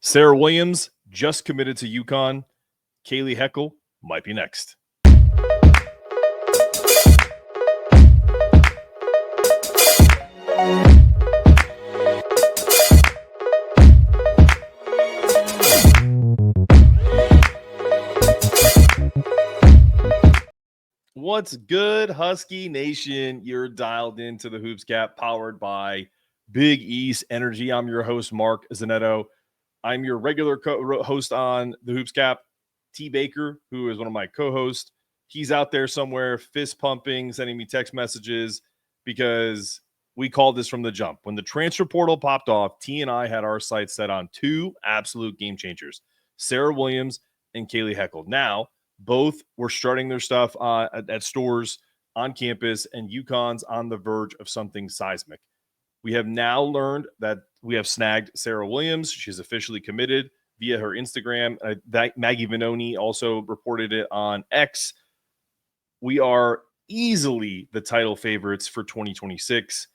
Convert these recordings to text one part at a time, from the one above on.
Serah Williams just committed to UConn. Kaylee Heckle might be next. What's good, Husky Nation? You're dialed into the Hoops Cap, powered by Big East Energy. I'm your host, Mark Zanetto. I'm your regular host on the Hoops Cap, T. Baker, who is one of my co-hosts. He's out there somewhere, fist pumping, sending me text messages because we called this from the jump. When the transfer portal popped off, T and I had our sights set on two absolute game changers, Serah Williams and Kaylee Heckle. Now, both were starting their stuff at stores on campus, and UConn's on the verge of something seismic. We have now learned that we have snagged Serah Williams. She's officially committed via her Instagram. Maggie Vanoni also reported it on X. We are easily the title favorites for 2026.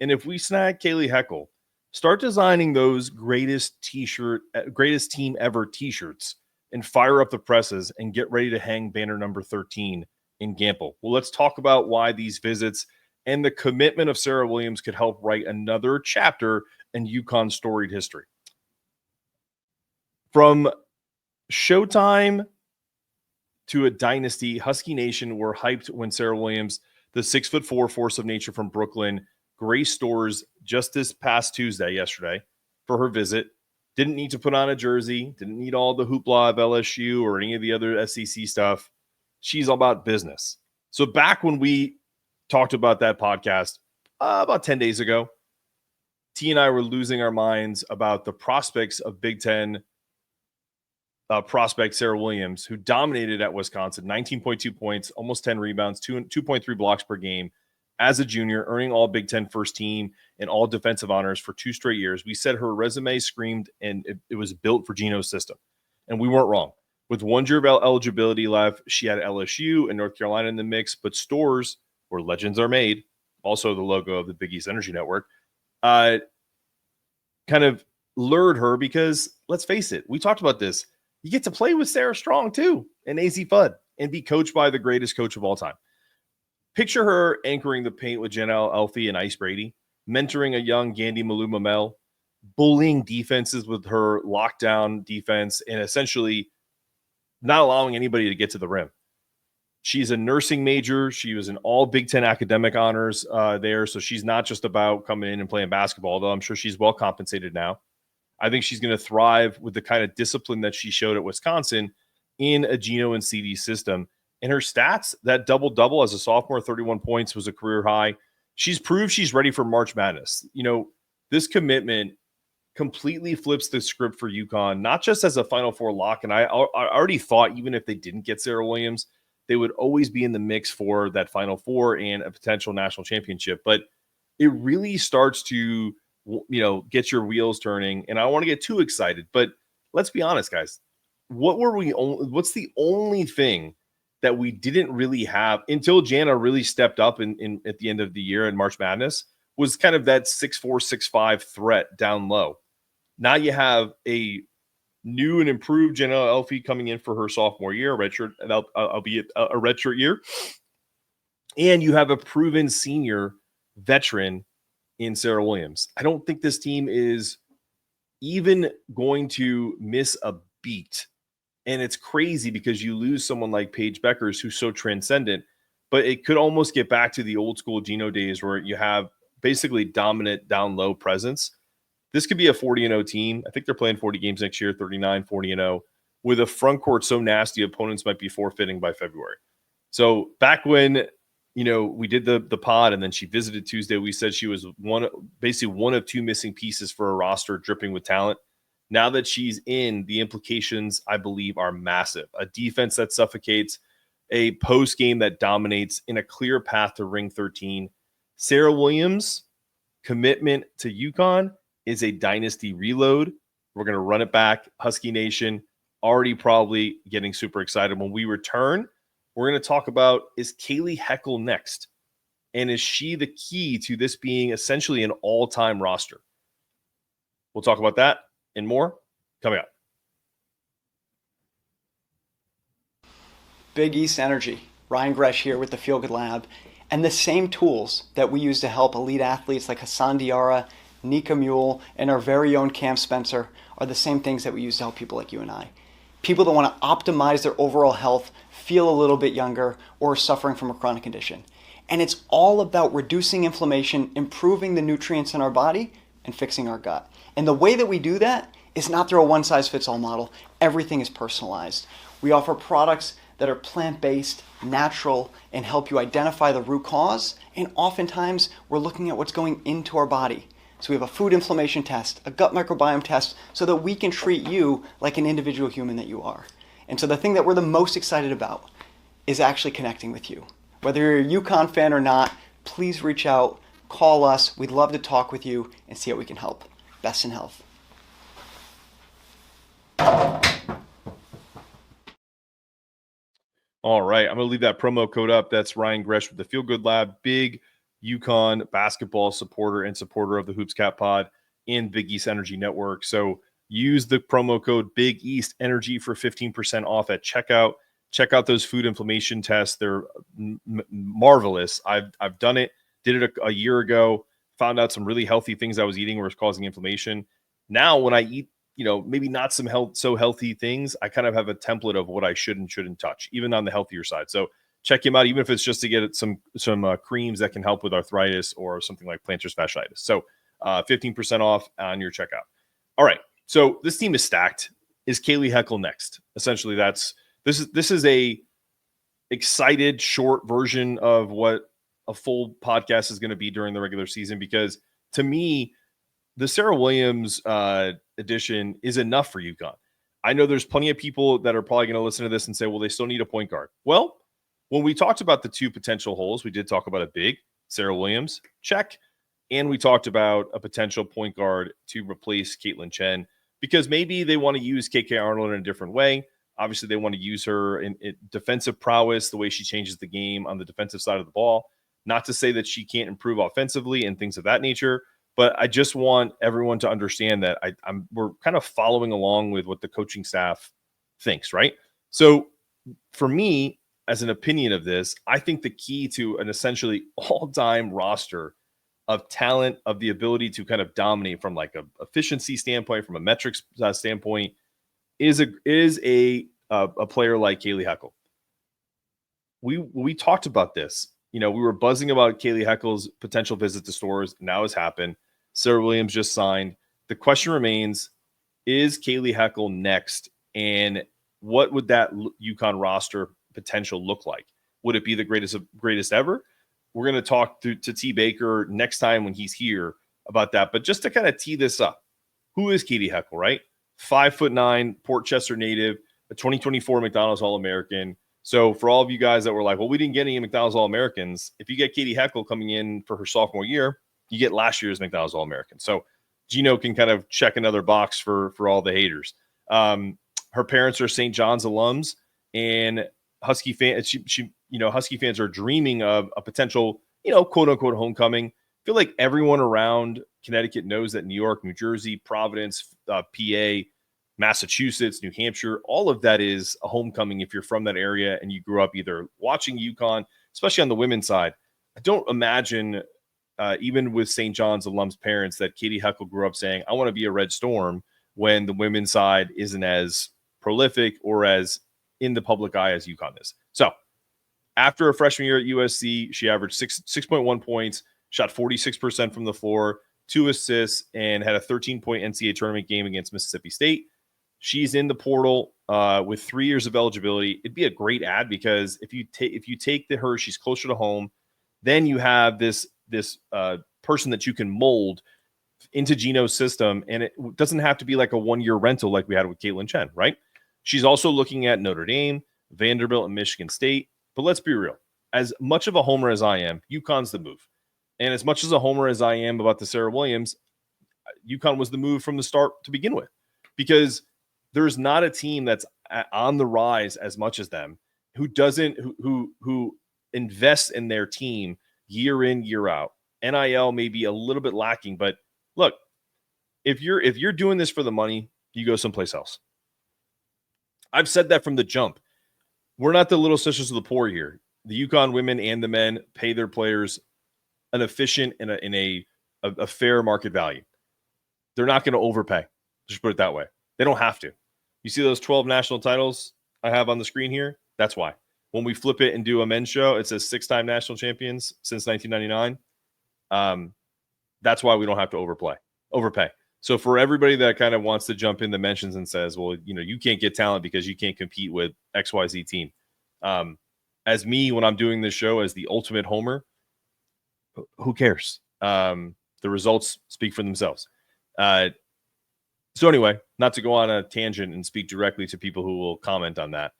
And if we snag Kaylee Heckle, start designing those greatest team ever t-shirts and fire up the presses and get ready to hang banner number 13 in Gamble. Well, let's talk about why these visits and the commitment of Serah Williams could help write another chapter in UConn's storied history. From Showtime to a dynasty, Husky Nation were hyped when Serah Williams, the 6'4" force of nature from Brooklyn, graced stores just this past yesterday, for her visit. Didn't need to put on a jersey, didn't need all the hoopla of LSU or any of the other SEC stuff. She's all about business. So back when we talked about that podcast about 10 days ago, T and I were losing our minds about the prospects of Big Ten prospect Serah Williams, who dominated at Wisconsin, 19.2 points, almost 10 rebounds, 2.3 blocks per game as a junior, earning all Big Ten first team and all defensive honors for 2 straight years. We said her resume screamed, and it was built for Geno's system. And we weren't wrong. With 1 year of eligibility left, she had LSU and North Carolina in the mix, but stores where legends are made, also the logo of the Big East Energy Network, kind of lured her because, let's face it, we talked about this. You get to play with Sarah Strong, too, and AZ Fudd, and be coached by the greatest coach of all time. Picture her anchoring the paint with Geno Auriemma and Ice Brady, mentoring a young Gandhi Malou-Mamel, bullying defenses with her lockdown defense, and essentially not allowing anybody to get to the rim. She's a nursing major. She was in all Big Ten academic honors there, so she's not just about coming in and playing basketball, though I'm sure she's well compensated now. I think she's going to thrive with the kind of discipline that she showed at Wisconsin in a Geno and CD system. And her stats, that double-double as a sophomore, 31 points, was a career high. She's proved she's ready for March Madness. You know, this commitment completely flips the script for UConn, not just as a Final Four lock. And I already thought even if they didn't get Serah Williams, they would always be in the mix for that Final Four and a potential national championship. But it really starts to, get your wheels turning. And I don't want to get too excited, but let's be honest, guys. What's the only thing that we didn't really have until Jana really stepped up in at the end of the year in March Madness was kind of that 6'4", 6'5" threat down low. Now you have a new and improved Geno Auriemma coming in for her sophomore year, albeit a redshirt year. And you have a proven senior veteran in Serah Williams. I don't think this team is even going to miss a beat. And it's crazy because you lose someone like Paige Bueckers, who's so transcendent, but it could almost get back to the old school Geno days where you have basically dominant down low presence. This could be a 40-0 team. I think they're playing 40 games next year, 39, 40-0, with a front court so nasty opponents might be forfeiting by February. So back when, we did the pod and then she visited Tuesday, we said she was one of 2 missing pieces for a roster dripping with talent. Now that she's in, the implications, I believe, are massive. A defense that suffocates, a post game that dominates, in a clear path to ring 13. Serah Williams' commitment to UConn is a dynasty reload. We're going to run it back. Husky Nation already probably getting super excited. When we return, we're going to talk about, is Kaylee Heckle next? And is she the key to this being essentially an all-time roster? We'll talk about that and more coming up. Big East Energy. Ryan Gresh here with the Feel Good Lab. And the same tools that we use to help elite athletes like Hassan Diarra, Nika Mule, and our very own Cam Spencer are the same things that we use to help people like you and I. People that want to optimize their overall health, feel a little bit younger, or are suffering from a chronic condition. And it's all about reducing inflammation, improving the nutrients in our body, and fixing our gut. And the way that we do that is not through a one-size-fits-all model. Everything is personalized. We offer products that are plant-based, natural, and help you identify the root cause. And oftentimes, we're looking at what's going into our body. So we have a food inflammation test, a gut microbiome test, so that we can treat you like an individual human that you are. And so the thing that we're the most excited about is actually connecting with you. Whether you're a UConn fan or not, please reach out, call us. We'd love to talk with you and see how we can help. Best in health. All right, I'm going to leave that promo code up. That's Ryan Gresh with the Feel Good Lab, big UConn basketball supporter and supporter of the Hoops Cat Pod and Big East Energy Network. So use the promo code Big East Energy for 15% off at checkout. Check out those food inflammation tests. They're marvelous. I've done it, did it a year ago, found out some really healthy things I was eating were causing inflammation. Now when I eat, maybe not some so healthy things, I kind of have a template of what I should and shouldn't touch, even on the healthier side. So check him out, even if it's just to get some creams that can help with arthritis or something like plantar fasciitis. So 15% off on your checkout. All right, so this team is stacked. Is Kaylee Heckle next? Essentially, this is a excited short version of what a full podcast is going to be during the regular season, because to me, the Serah Williams edition is enough for UConn. I know there's plenty of people that are probably going to listen to this and say, well, they still need a point guard. Well, when we talked about the two potential holes, we did talk about a big Serah Williams, check. And we talked about a potential point guard to replace Caitlin Chen, because maybe they want to use KK Arnold in a different way. Obviously, they want to use her in defensive prowess, the way she changes the game on the defensive side of the ball. Not to say that she can't improve offensively and things of that nature, but I just want everyone to understand that we're kind of following along with what the coaching staff thinks, right? So for me, as an opinion of this, I think the key to an essentially all-time roster of talent, of the ability to kind of dominate from like a efficiency standpoint, from a metrics standpoint, is a player like Kaylee Heckle. We talked about this. We were buzzing about Kaylee Heckle's potential visit to stores. Now has happened. Serah Williams just signed. The question remains, is Kaylee Heckle next? And what would that UConn roster potential look like? Would it be the greatest ever? We're going to talk to T. Baker next time when he's here about that. But just to kind of tee this up, who is Kaylee Heckle, right? 5'9", Port Chester native, a 2024 McDonald's All-American. So for all of you guys that were like, well, we didn't get any McDonald's All-Americans, if you get Kaylee Heckle coming in for her sophomore year, you get last year's McDonald's All-American. So Geno can kind of check another box for all the haters. Her parents are St. John's alums, and Husky fans. Husky fans are dreaming of a potential, quote unquote homecoming. I feel like everyone around Connecticut knows that New York, New Jersey, Providence, PA, Massachusetts, New Hampshire, all of that is a homecoming if you're from that area and you grew up either watching UConn, especially on the women's side. I don't imagine, even with St. John's alums' parents, that Katie Heckle grew up saying, I want to be a Red Storm, when the women's side isn't as prolific or as in the public eye as UConn is. So after her freshman year at USC, she averaged 6.1 points, shot 46% from the floor, 2 assists, and had a 13-point NCAA tournament game against Mississippi State. She's in the portal with 3 years of eligibility. It'd be a great ad, because if you take her, she's closer to home. Then you have this person that you can mold into Geno's system, and it doesn't have to be like a 1-year rental like we had with Caitlin Chen, right? She's also looking at Notre Dame, Vanderbilt, and Michigan State. But let's be real. As much of a homer as I am, UConn's the move. And as much as a homer as I am about the Serah Williams, UConn was the move from the start to begin with, because there's not a team that's on the rise as much as them who invests in their team year in, year out. NIL may be a little bit lacking, but look, if you're doing this for the money, you go someplace else. I've said that from the jump. We're not the little sisters of the poor here. The UConn women and the men pay their players an efficient and a fair market value. They're not going to overpay. Just put it that way. They don't have to. You see those 12 national titles I have on the screen here? That's why. When we flip it and do a men's show, it says 6-time national champions since 1999. That's why we don't have to overpay. So for everybody that kind of wants to jump in the mentions and says, well, you can't get talent because you can't compete with XYZ team. As me, when I'm doing this show as the ultimate homer, who cares? The results speak for themselves. So anyway, not to go on a tangent and speak directly to people who will comment on that.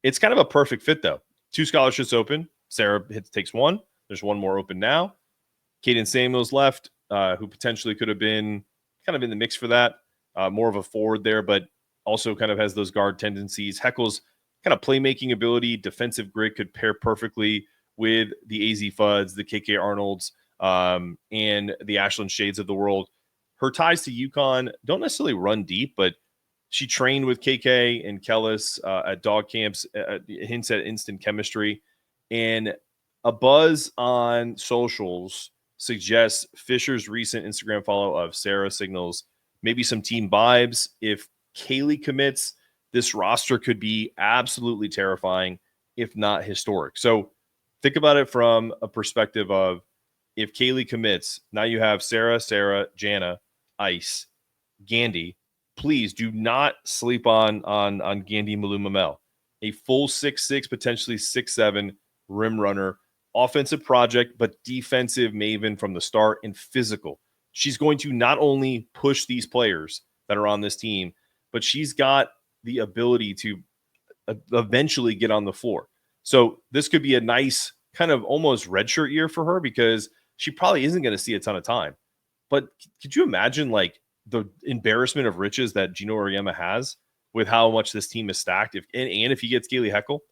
It's kind of a perfect fit, though. 2 scholarships open. Serah takes 1. There's 1 more open now. Caden Samuels left, who potentially could have been kind of in the mix for that. More of a forward there, but also kind of has those guard tendencies. Heckle's kind of playmaking ability, defensive grit could pair perfectly with the AZ Fudds, the KK Arnolds, and the Ashland Shades of the world. Her ties to UConn don't necessarily run deep, but she trained with KK and Kellis at dog camps, hints at instant chemistry. And a buzz on socials suggests Fisher's recent Instagram follow of Serah signals maybe some team vibes. If Kaylee commits, this roster could be absolutely terrifying, if not historic. So think about it from a perspective of if Kaylee commits, now you have Serah, Jana, Ice, Gandy. Please do not sleep on Gandy Malumamel. A full 6'6", potentially 6'7" rim runner, offensive project, but defensive maven from the start and physical. She's going to not only push these players that are on this team, but she's got the ability to eventually get on the floor. So this could be a nice kind of almost redshirt year for her because she probably isn't going to see a ton of time. But could you imagine like the embarrassment of riches that Geno Auriemma has with how much this team is stacked? If he gets Kaylee Heckle,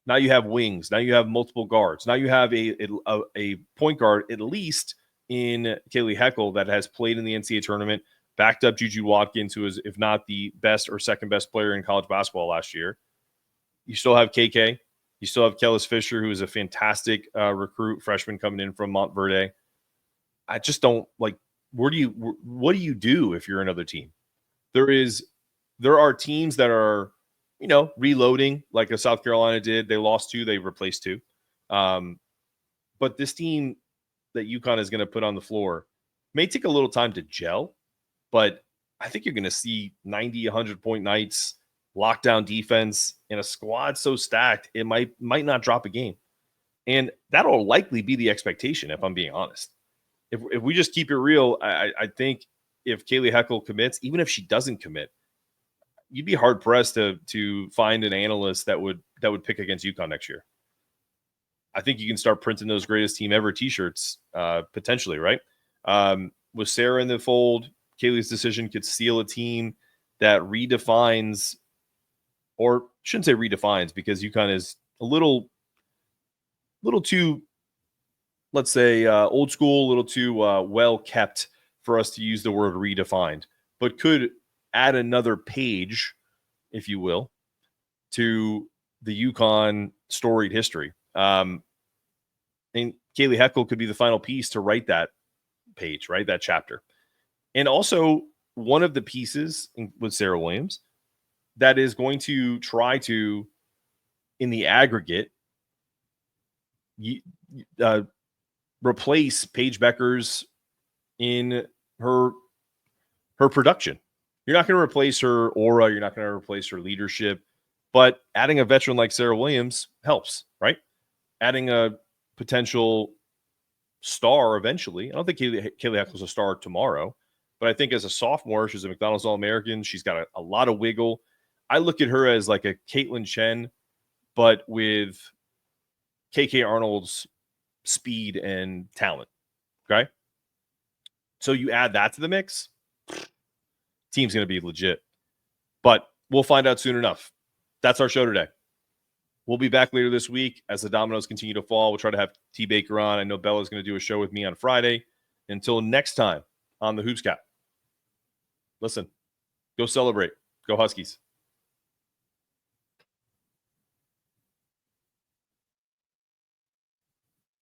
now you have wings. Now you have multiple guards. Now you have a point guard, at least in Kaylee Heckle, that has played in the NCAA tournament, backed up Juju Watkins, who is, if not the best or second best player in college basketball last year. You still have KK. You still have Kellis Fisher, who is a fantastic recruit freshman coming in from Montverde. I just don't like. What do you do if you're another team? There are teams that are, reloading like a South Carolina did. They lost 2, they replaced 2. But this team that UConn is going to put on the floor may take a little time to gel, but I think you're going to see 90, 100-point nights, lockdown defense, and a squad so stacked it might not drop a game. And that'll likely be the expectation, if I'm being honest. If we just keep it real, I think if Kaylee Heckle commits, even if she doesn't commit, you'd be hard pressed to find an analyst that would pick against UConn next year. I think you can start printing those greatest team ever T-shirts potentially, right? With Serah in the fold, Kaylee's decision could seal a team that redefines, or shouldn't say redefines, because UConn is a little too, let's say, old school, a little too well kept for us to use the word redefined, but could add another page, if you will, to the UConn storied history. And Kaylee Heckle could be the final piece to write that page, right? That chapter. And also one of the pieces with Serah Williams that is going to try to, in the aggregate, replace Paige Bueckers in her production. You're not going to replace her aura. You're not going to replace her leadership. But adding a veteran like Serah Williams helps, right? Adding a potential star eventually. I don't think Kaylee Heckle's a star tomorrow, but I think as a sophomore, she's a McDonald's All-American. She's got a lot of wiggle. I look at her as like a Caitlin Chen, but with KK Arnold's speed and talent. Okay. So you add that to the mix, team's going to be legit. But we'll find out soon enough. That's our show today. We'll be back later this week as the dominoes continue to fall. We'll try to have T. Baker on. I know Bella's going to do a show with me on Friday. Until next time on the Hoops Cap. Listen, Go celebrate. Go Huskies.